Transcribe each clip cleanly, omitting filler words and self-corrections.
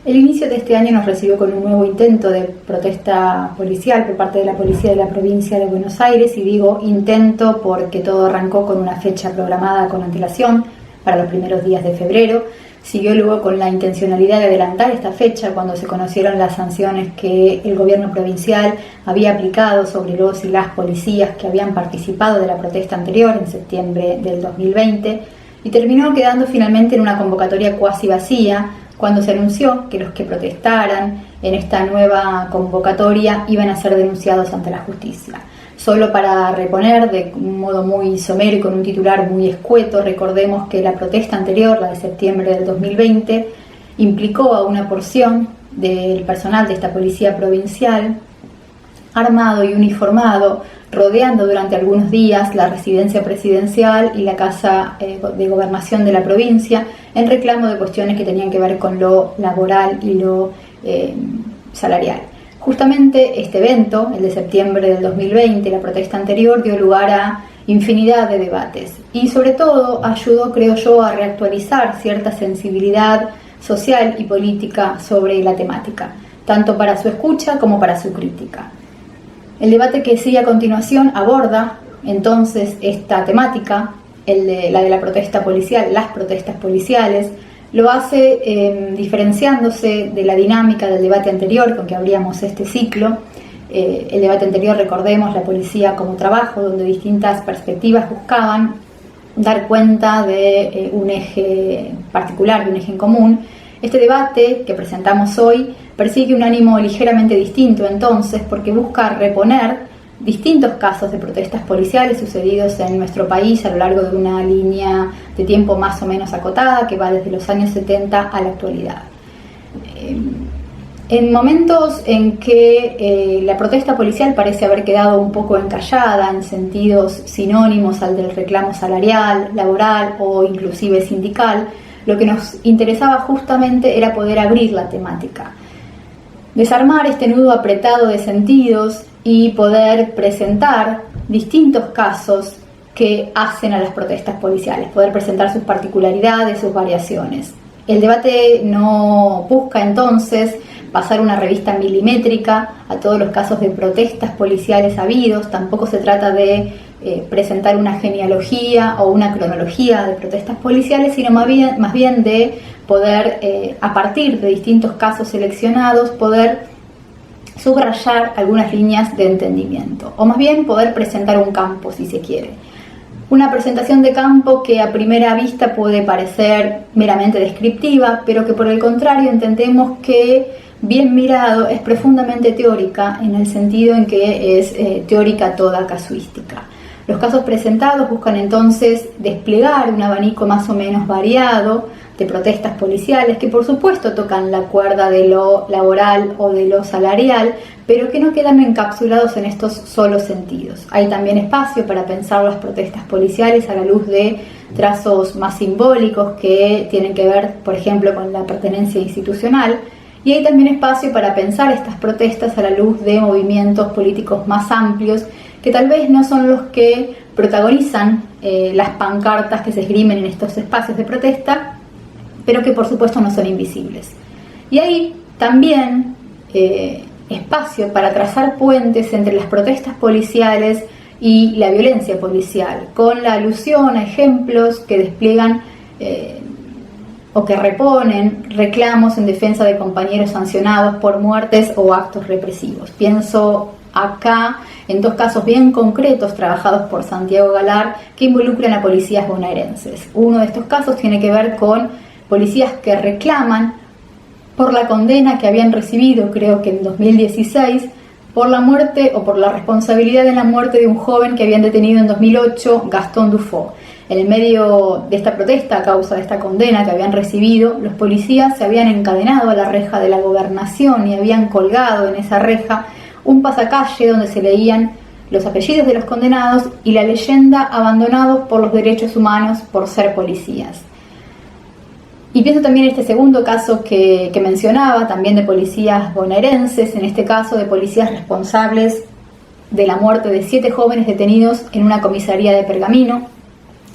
El inicio de este año nos recibió con un nuevo intento de protesta policial por parte de la policía de la provincia de Buenos Aires, y digo intento porque todo arrancó con una fecha programada con antelación para los primeros días de febrero. Siguió luego con la intencionalidad de adelantar esta fecha cuando se conocieron las sanciones que el gobierno provincial había aplicado sobre los y las policías que habían participado de la protesta anterior en septiembre del 2020, y terminó quedando finalmente en una convocatoria cuasi vacía cuando se anunció que los que protestaran en esta nueva convocatoria iban a ser denunciados ante la justicia. Solo para reponer de un modo muy somero y con un titular muy escueto, recordemos que la protesta anterior, la de septiembre del 2020, implicó a una porción del personal de esta policía provincial, armado y uniformado, rodeando durante algunos días la residencia presidencial y la casa de gobernación de la provincia en reclamo de cuestiones que tenían que ver con lo laboral y lo salarial. Justamente este evento, el de septiembre del 2020, la protesta anterior, dio lugar a infinidad de debates y sobre todo ayudó, creo yo, a reactualizar cierta sensibilidad social y política sobre la temática, tanto para su escucha como para su crítica. El debate que sigue a continuación aborda entonces esta temática, la de la protesta policial, las protestas policiales. Lo hace diferenciándose de la dinámica del debate anterior con que abríamos este ciclo. El debate anterior, recordemos, la policía como trabajo, donde distintas perspectivas buscaban dar cuenta de un eje particular, de un eje en común. Este debate que presentamos hoy persigue un ánimo ligeramente distinto entonces, porque busca reponer distintos casos de protestas policiales sucedidos en nuestro país a lo largo de una línea de tiempo más o menos acotada que va desde los años 70 a la actualidad. En momentos en que la protesta policial parece haber quedado un poco encallada en sentidos sinónimos al del reclamo salarial, laboral o inclusive sindical, lo que nos interesaba justamente era poder abrir la temática, desarmar este nudo apretado de sentidos y poder presentar distintos casos que hacen a las protestas policiales, poder presentar sus particularidades, sus variaciones. El debate no busca entonces pasar una revista milimétrica a todos los casos de protestas policiales habidos, tampoco se trata de presentar una genealogía o una cronología de protestas policiales, sino más bien de poder, a partir de distintos casos seleccionados, poder subrayar algunas líneas de entendimiento, o más bien poder presentar un campo, si se quiere. Una presentación de campo que a primera vista puede parecer meramente descriptiva, pero que por el contrario entendemos que, bien mirado, es profundamente teórica, en el sentido en que es teórica toda casuística. Los casos presentados buscan entonces desplegar un abanico más o menos variado de protestas policiales que por supuesto tocan la cuerda de lo laboral o de lo salarial, pero que no quedan encapsulados en estos solos sentidos. Hay también espacio para pensar las protestas policiales a la luz de trazos más simbólicos que tienen que ver, por ejemplo, con la pertenencia institucional, y hay también espacio para pensar estas protestas a la luz de movimientos políticos más amplios que tal vez no son los que protagonizan las pancartas que se esgrimen en estos espacios de protesta, pero que por supuesto no son invisibles. Y hay también espacio para trazar puentes entre las protestas policiales y la violencia policial, con la alusión a ejemplos que despliegan o que reponen reclamos en defensa de compañeros sancionados por muertes o actos represivos. Pienso acá en dos casos bien concretos trabajados por Santiago Galar que involucran a policías bonaerenses. Uno de estos casos tiene que ver con policías que reclaman por la condena que habían recibido, creo que en 2016, por la muerte o por la responsabilidad de la muerte de un joven que habían detenido en 2008, Gastón Dufo. En el medio de esta protesta, a causa de esta condena que habían recibido, los policías se habían encadenado a la reja de la gobernación y habían colgado en esa reja un pasacalle donde se leían los apellidos de los condenados y la leyenda "abandonados por los derechos humanos por ser policías". Y pienso también en este segundo caso que mencionaba, también de policías bonaerenses, en este caso de policías responsables de la muerte de 7 jóvenes detenidos en una comisaría de Pergamino.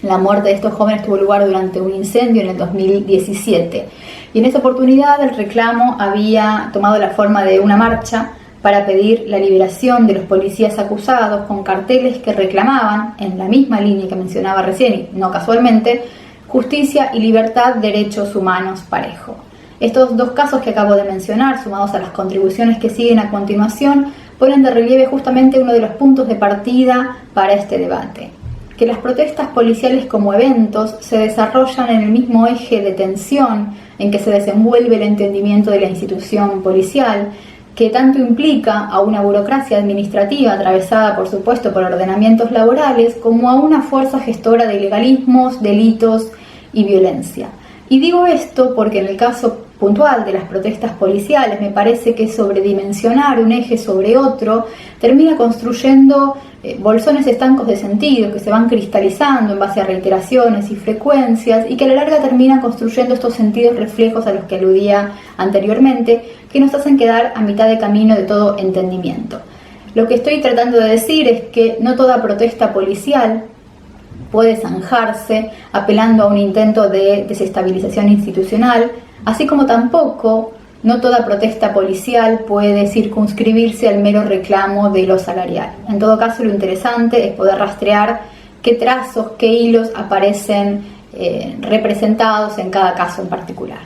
La muerte de estos jóvenes tuvo lugar durante un incendio en el 2017 y en esa oportunidad el reclamo había tomado la forma de una marcha para pedir la liberación de los policías acusados con carteles que reclamaban, en la misma línea que mencionaba recién y no casualmente, justicia y libertad, derechos humanos parejo. Estos dos casos que acabo de mencionar, sumados a las contribuciones que siguen a continuación, ponen de relieve justamente uno de los puntos de partida para este debate: que las protestas policiales como eventos se desarrollan en el mismo eje de tensión en que se desenvuelve el entendimiento de la institución policial, que tanto implica a una burocracia administrativa atravesada, por supuesto, por ordenamientos laborales, como a una fuerza gestora de ilegalismos, delitos y violencia. Y digo esto porque en el caso puntual de las protestas policiales me parece que sobredimensionar un eje sobre otro termina construyendo bolsones estancos de sentido que se van cristalizando en base a reiteraciones y frecuencias y que a la larga terminan construyendo estos sentidos reflejos a los que aludía anteriormente, que nos hacen quedar a mitad de camino de todo entendimiento. Lo que estoy tratando de decir es que no toda protesta policial puede zanjarse apelando a un intento de desestabilización institucional, así como tampoco no toda protesta policial puede circunscribirse al mero reclamo de lo salarial. En todo caso, lo interesante es poder rastrear qué trazos, qué hilos aparecen representados en cada caso en particular.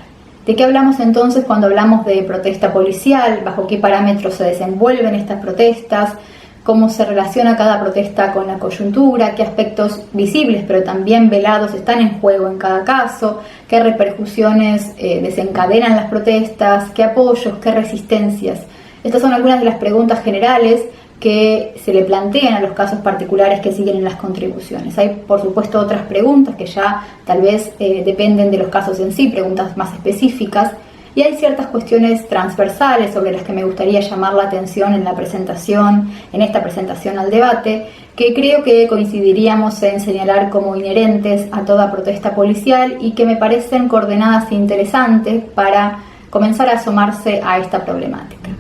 ¿De qué hablamos entonces cuando hablamos de protesta policial? ¿Bajo qué parámetros se desenvuelven estas protestas? ¿Cómo se relaciona cada protesta con la coyuntura? ¿Qué aspectos visibles pero también velados están en juego en cada caso? ¿Qué repercusiones desencadenan las protestas? ¿Qué apoyos? ¿Qué resistencias? Estas son algunas de las preguntas generales que se le plantean a los casos particulares que siguen en las contribuciones. Hay, por supuesto, otras preguntas que ya tal vez dependen de los casos en sí, preguntas más específicas, y hay ciertas cuestiones transversales sobre las que me gustaría llamar la atención en esta presentación al debate, que creo que coincidiríamos en señalar como inherentes a toda protesta policial y que me parecen coordenadas e interesantes para comenzar a asomarse a esta problemática.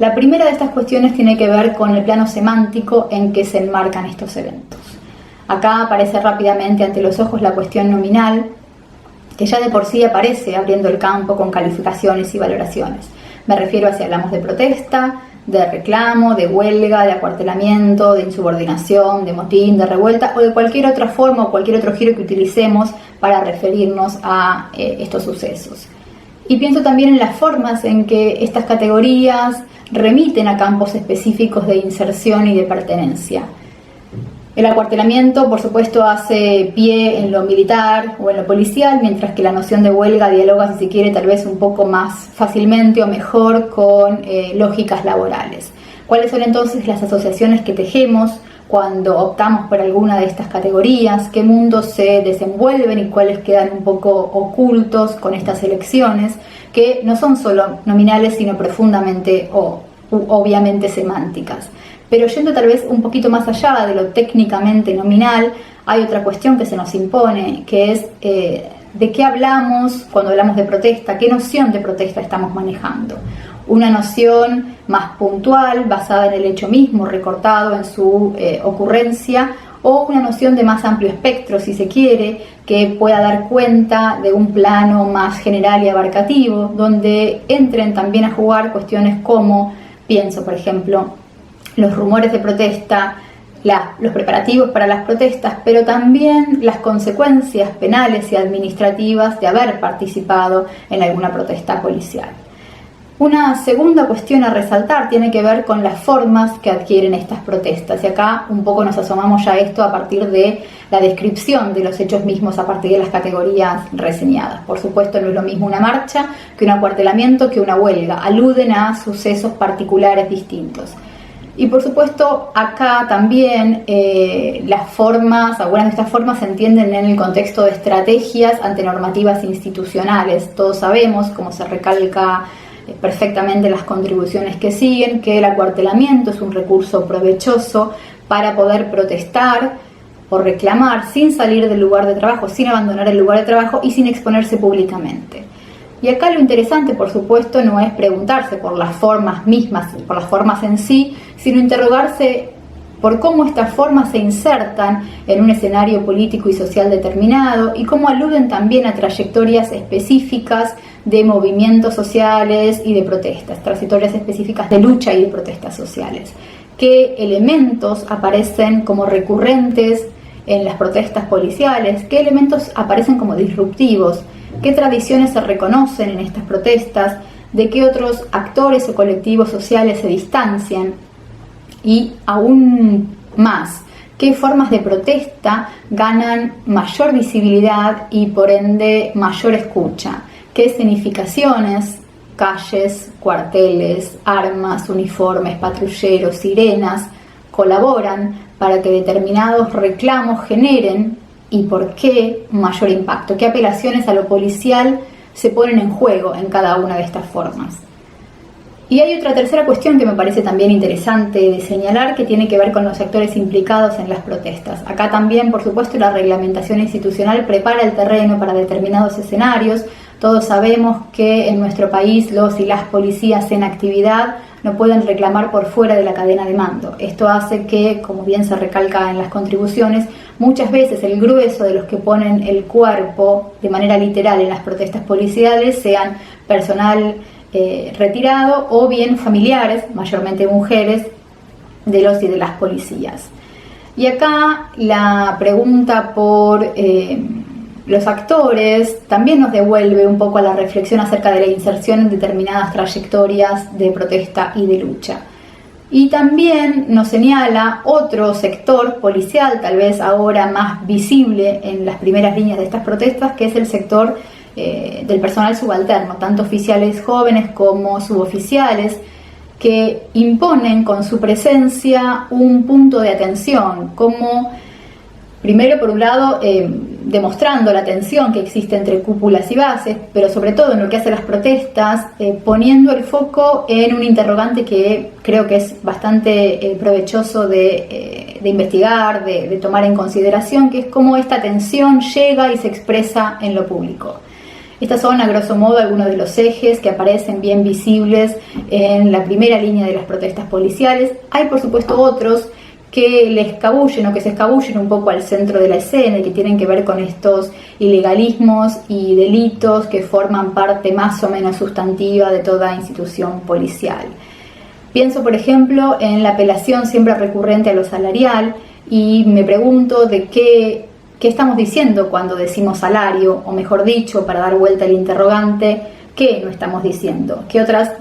La primera de estas cuestiones tiene que ver con el plano semántico en que se enmarcan estos eventos. Acá aparece rápidamente ante los ojos la cuestión nominal, que ya de por sí aparece abriendo el campo con calificaciones y valoraciones. Me refiero a si hablamos de protesta, de reclamo, de huelga, de acuartelamiento, de insubordinación, de motín, de revuelta o de cualquier otra forma o cualquier otro giro que utilicemos para referirnos a estos sucesos. Y pienso también en las formas en que estas categorías remiten a campos específicos de inserción y de pertenencia. El acuartelamiento, por supuesto, hace pie en lo militar o en lo policial, mientras que la noción de huelga dialoga, si se quiere, tal vez un poco más fácilmente o mejor con lógicas laborales. ¿Cuáles son entonces las asociaciones que tejemos cuando optamos por alguna de estas categorías? ¿Qué mundos se desenvuelven y cuáles quedan un poco ocultos con estas elecciones, que no son solo nominales, sino profundamente o obviamente semánticas? Pero yendo tal vez un poquito más allá de lo técnicamente nominal, hay otra cuestión que se nos impone, que es de qué hablamos cuando hablamos de protesta, qué noción de protesta estamos manejando. Una noción más puntual, basada en el hecho mismo, recortado en su ocurrencia, o una noción de más amplio espectro, si se quiere, que pueda dar cuenta de un plano más general y abarcativo, donde entren también a jugar cuestiones como, pienso por ejemplo, los rumores de protesta, los preparativos para las protestas, pero también las consecuencias penales y administrativas de haber participado en alguna protesta policial. Una segunda cuestión a resaltar tiene que ver con las formas que adquieren estas protestas, y acá un poco nos asomamos ya a esto a partir de la descripción de los hechos mismos a partir de las categorías reseñadas. Por supuesto, no es lo mismo una marcha que un acuartelamiento que una huelga, aluden a sucesos particulares distintos. Y por supuesto, acá también algunas de estas formas se entienden en el contexto de estrategias ante normativas institucionales. Todos sabemos, como se recalca perfectamente en las contribuciones que siguen, que el acuartelamiento es un recurso provechoso para poder protestar o reclamar sin salir del lugar de trabajo, sin abandonar el lugar de trabajo y sin exponerse públicamente. Y acá lo interesante, por supuesto, no es preguntarse por las formas mismas, por las formas en sí, sino interrogarse por cómo estas formas se insertan en un escenario político y social determinado y cómo aluden también a trayectorias específicas de movimientos sociales y de protestas, trayectorias específicas de lucha y de protestas sociales. ¿Qué elementos aparecen como recurrentes en las protestas policiales? ¿Qué elementos aparecen como disruptivos? ¿Qué tradiciones se reconocen en estas protestas? ¿De qué otros actores o colectivos sociales se distancian? Y aún más, ¿qué formas de protesta ganan mayor visibilidad y por ende mayor escucha? ¿Qué escenificaciones, calles, cuarteles, armas, uniformes, patrulleros, sirenas colaboran para que determinados reclamos generen y por qué mayor impacto? ¿Qué apelaciones a lo policial se ponen en juego en cada una de estas formas? Y hay otra tercera cuestión que me parece también interesante de señalar, que tiene que ver con los actores implicados en las protestas. Acá también, por supuesto, la reglamentación institucional prepara el terreno para determinados escenarios. Todos sabemos que en nuestro país los y las policías en actividad no pueden reclamar por fuera de la cadena de mando. Esto hace que, como bien se recalca en las contribuciones, muchas veces el grueso de los que ponen el cuerpo de manera literal en las protestas policiales sean personal retirado o bien familiares, mayormente mujeres, de los y de las policías. Y acá la pregunta por los actores también nos devuelve un poco a la reflexión acerca de la inserción en determinadas trayectorias de protesta y de lucha. Y también nos señala otro sector policial, tal vez ahora más visible en las primeras líneas de estas protestas, que es el sector del personal subalterno, tanto oficiales jóvenes como suboficiales, que imponen con su presencia un punto de atención, como primero, por un lado, demostrando la tensión que existe entre cúpulas y bases, pero sobre todo en lo que hace las protestas, poniendo el foco en un interrogante que creo que es bastante provechoso de investigar, de tomar en consideración, que es cómo esta tensión llega y se expresa en lo público. Estas son, a grosso modo, algunos de los ejes que aparecen bien visibles en la primera línea de las protestas policiales. Hay, por supuesto, otros que le escabullen o que se escabullen un poco al centro de la escena y que tienen que ver con estos ilegalismos y delitos que forman parte más o menos sustantiva de toda institución policial. Pienso, por ejemplo, en la apelación siempre recurrente a lo salarial y me pregunto de qué estamos diciendo cuando decimos salario, o mejor dicho, para dar vuelta al interrogante, ¿qué no estamos diciendo? ¿Qué otras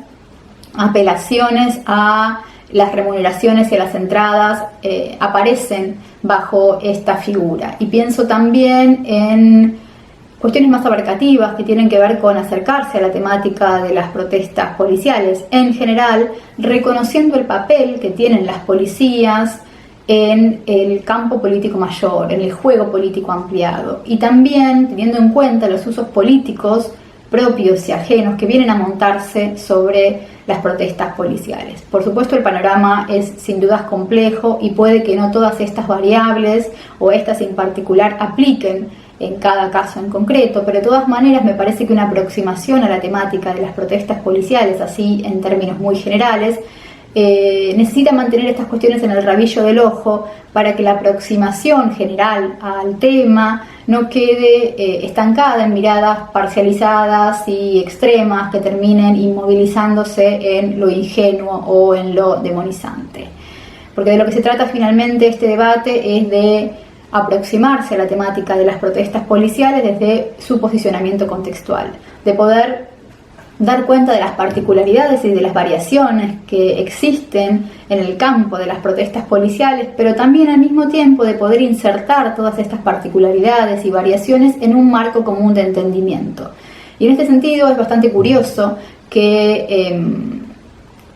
apelaciones a las remuneraciones y a las entradas aparecen bajo esta figura? Y pienso también en cuestiones más abarcativas que tienen que ver con acercarse a la temática de las protestas policiales en general, reconociendo el papel que tienen las policías en el campo político mayor, en el juego político ampliado, y también teniendo en cuenta los usos políticos propios y ajenos que vienen a montarse sobre las protestas policiales. Por supuesto, el panorama es sin dudas complejo y puede que no todas estas variables o estas en particular apliquen en cada caso en concreto, pero de todas maneras me parece que una aproximación a la temática de las protestas policiales, así en términos muy generales, necesita mantener estas cuestiones en el rabillo del ojo para que la aproximación general al tema no quede estancada en miradas parcializadas y extremas que terminen inmovilizándose en lo ingenuo o en lo demonizante. Porque de lo que se trata finalmente este debate es de aproximarse a la temática de las protestas policiales desde su posicionamiento contextual, de poder dar cuenta de las particularidades y de las variaciones que existen en el campo de las protestas policiales, pero también al mismo tiempo de poder insertar todas estas particularidades y variaciones en un marco común de entendimiento. Y en este sentido es bastante curioso que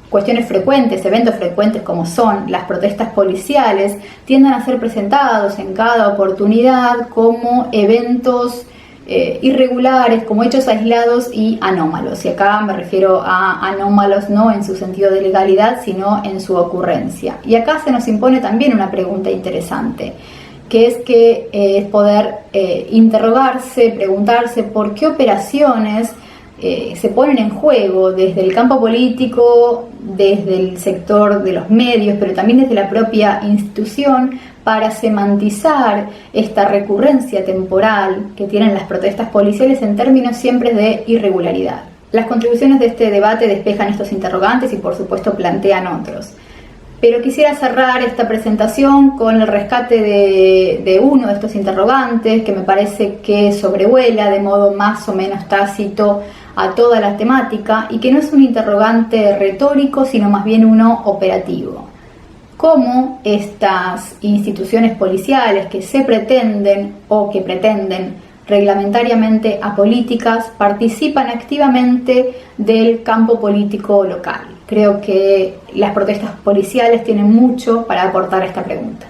cuestiones frecuentes, eventos frecuentes como son las protestas policiales, tiendan a ser presentados en cada oportunidad como eventos irregulares, como hechos aislados y anómalos. Y acá me refiero a anómalos no en su sentido de legalidad, sino en su ocurrencia. Y acá se nos impone también una pregunta interesante, que es poder interrogarse, preguntarse por qué operaciones se ponen en juego desde el campo político, desde el sector de los medios, pero también desde la propia institución, para semantizar esta recurrencia temporal que tienen las protestas policiales en términos siempre de irregularidad. Las contribuciones de este debate despejan estos interrogantes y por supuesto plantean otros. Pero quisiera cerrar esta presentación con el rescate de uno de estos interrogantes que me parece que sobrevuela de modo más o menos tácito a toda la temática y que no es un interrogante retórico, sino más bien uno operativo. ¿Cómo estas instituciones policiales que se pretenden o que pretenden reglamentariamente apolíticas participan activamente del campo político local? Creo que las protestas policiales tienen mucho para aportar a esta pregunta.